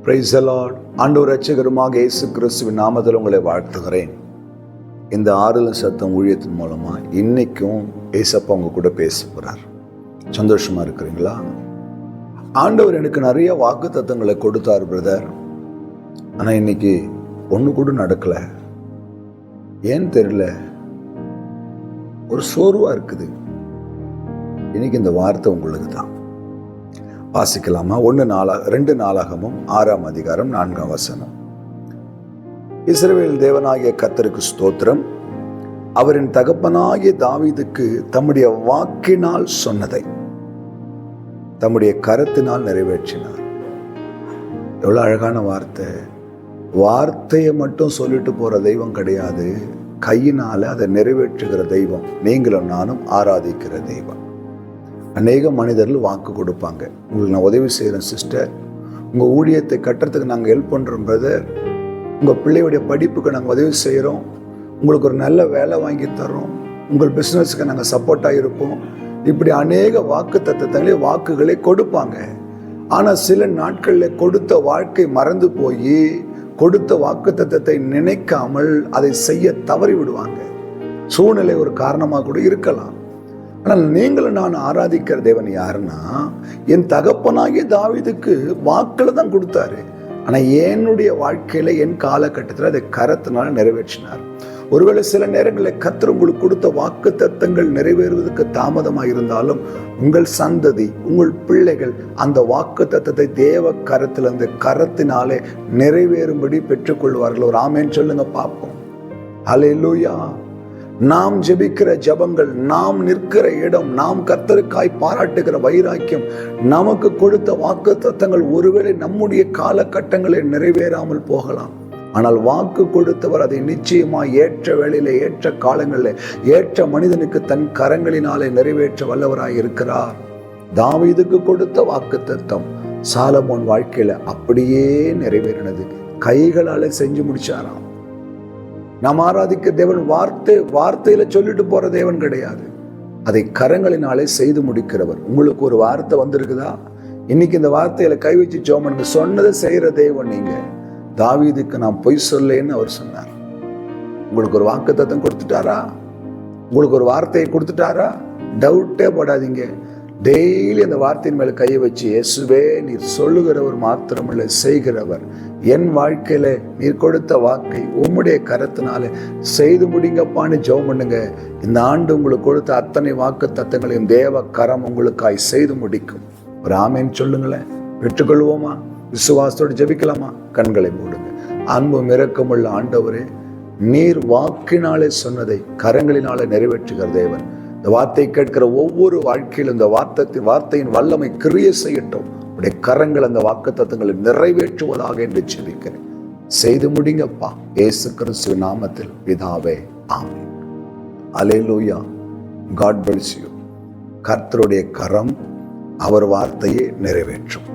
Praise the Lord. ஆண்டவர் இரட்சகருமாக இயேசு கிறிஸ்துவின் நாமத்தில் உங்களை வாழ்த்துகிறேன். இந்த ஆறுதல் சத்தம் ஊழியத்தின் மூலமா இன்னைக்கும் ஏசப்பா உங்க கூட பேச போறார். சந்தோஷமா இருக்கிறீங்களா? ஆண்டவர் எனக்கு நிறைய வாக்கு தத்தங்களை கொடுத்தார் பிரதர். ஆனா இன்னைக்கு ஒண்ணு கூட நடக்கல. ஏன்னு தெரியல, ஒரு சோர்வா இருக்குது. இன்னைக்கு இந்த வார்த்தை உங்களுக்கு தான். வாசிக்கலாமா? 2 நாளாகமும் 6ஆம் அதிகாரம் 4ஆம் வசனம். இஸ்ரவேல் தேவனாகிய கர்த்தருக்கு ஸ்தோத்திரம். அவரின் தகப்பனாகிய தாவீதுக்கு தம்முடைய வாக்கினால் சொன்னதை தம்முடைய கரத்தினால் நிறைவேற்றினார். எவ்வளவு அழகான வார்த்தை. வார்த்தையை மட்டும் சொல்லிட்டு போற தெய்வம் கிடையாது, கையினால அதை நிறைவேற்றுகிற தெய்வம். நீங்களும் நானும் ஆராதிக்கிற தெய்வம். அநேக மனிதர்கள் வாக்கு கொடுப்பாங்க, உங்களுக்கு நான் உதவி செய்கிறேன் சிஸ்டர், உங்கள் ஊழியத்தை கட்டுறதுக்கு நாங்கள் ஹெல்ப் பண்ணுறோம் பிரதர், உங்கள் பிள்ளையுடைய படிப்புக்கு நாங்கள் உதவி செய்கிறோம், உங்களுக்கு ஒரு நல்ல வேலை வாங்கி தர்றோம், உங்கள் பிஸ்னஸுக்கு நாங்கள் சப்போர்ட்டாக இருப்போம். இப்படி அநேக வாக்கு தத்தங்களை வாக்குகளை கொடுப்பாங்க. ஆனால் சில நாட்களில் கொடுத்த வாழ்க்கை மறந்து போய் கொடுத்த வாக்கு தத்தத்தை நினைக்காமல் அதை செய்ய தவறி விடுவாங்க. சூழ்நிலை ஒரு காரணமாக கூட இருக்கலாம். ஆனால் நீங்களும் நான் ஆராதிக்கிற தேவன் யாருன்னா, என் தகப்பனாகிய தாவீதுக்கு வாக்குல தான் கொடுத்தாரு. ஆனா என்னுடைய வாழ்க்கையில என் காலகட்டத்தில் அதை கரத்தினால நிறைவேற்றினார். ஒருவேளை சில நேரங்களில் கர்த்தர் உங்களுக்கு கொடுத்த வாக்கு தத்தங்கள் நிறைவேறுவதற்கு தாமதமாக இருந்தாலும் உங்கள் சந்ததி, உங்கள் பிள்ளைகள் அந்த வாக்கு தத்தத்தை தேவ கரத்தில் அந்த கரத்தினாலே நிறைவேறும்படி பெற்றுக்கொள்வார்கள். ஒரு ஆமேன் சொல்லுங்க பார்ப்போம். ஹல்லேலூயா. நாம் ஜெபிக்கிற ஜெபங்கள், நாம் நிற்கிற இடம், நாம் கர்த்தருக்காய் பாராட்டுகிற வைராக்கியம், நமக்கு கொடுத்த வாக்கு தத்தங்கள் ஒருவேளை நம்முடைய காலகட்டங்களில் நிறைவேறாமல் போகலாம். ஆனால் வாக்கு கொடுத்தவர் அதை நிச்சயமாக ஏற்ற வேளையில, ஏற்ற காலங்களில், ஏற்ற மனிதனுக்கு தன் கரங்களினாலே நிறைவேற்ற வல்லவராய் இருக்கிறார். தாவீதுக்கு கொடுத்த வாக்கு தத்தம் சாலமோன் வாழ்க்கையில அப்படியே நிறைவேறினது. கைகளால செஞ்சு முடிச்சாராம். நாம் ஆராதிக்க தேவன் வார்த்தையில சொல்லிட்டு போற தேவன் கிடையாது, அதை கரங்களினாலே செய்து முடிக்கிறவர். உங்களுக்கு ஒரு வார்த்தை வந்திருக்குதா? இன்னைக்கு இந்த வார்த்தையில கை வச்சு ஜெபம் சொன்னதை செய்யற தேவன் நீங்க. தாவீதுக்கு நான் பொய் சொல்லேன்னு அவர் சொன்னார். உங்களுக்கு ஒரு வாக்கு தத்தம் கொடுத்துட்டாரா? உங்களுக்கு ஒரு வார்த்தையை கொடுத்துட்டாரா? டவுட்டே போடாதீங்க. டெய்லி அந்த வார்த்தையின் மேல கையை வச்சு, இயேசுவே நீர் சொல்லுகிறவர் மாத்திரமல்ல செய்கிறவர், என் வாழ்க்கையில நீர் கொடுத்த வாக்கை உம்முடைய கரத்தினால செய்து முடிங்கப்பான்னு ஜெபம் பண்ணுங்க. இந்த ஆண்டு உங்களுக்கு கொடுத்த அத்தனை வாக்கு தத்தங்களையும் தேவ கரம் உங்களுக்காய் செய்து முடிக்கும். ஒரு ஆமேன் சொல்லுங்களேன். பெற்றுக்கொள்வோமா? விசுவாசத்தோடு ஜெபிக்கலாமா? கண்களை மூடுங்க. அன்பும் இரக்கமுள்ள ஆண்டவரே, நீர் வாக்கினாலே சொன்னதை கரங்களினாலே நிறைவேற்றுகிற தேவன். இந்த வார்த்தை கேட்கிற ஒவ்வொரு வாழ்க்கையிலும் இந்த வார்த்தையின் வல்லமை கிரியை செய்யட்டும். உடைய கரங்கள் அந்த வாக்கு தத்தங்களை நிறைவேற்றுவதாக என்று ஜெபிக்கிறேன். செய்து முடிங்கப்பா, இயேசு கிறிஸ்துவின் நாமத்தில் பிதாவே, ஆமென். அல்லேலூயா. God bless you. கர்த்தருடைய கரம் அவர் வார்த்தையை நிறைவேற்றும்.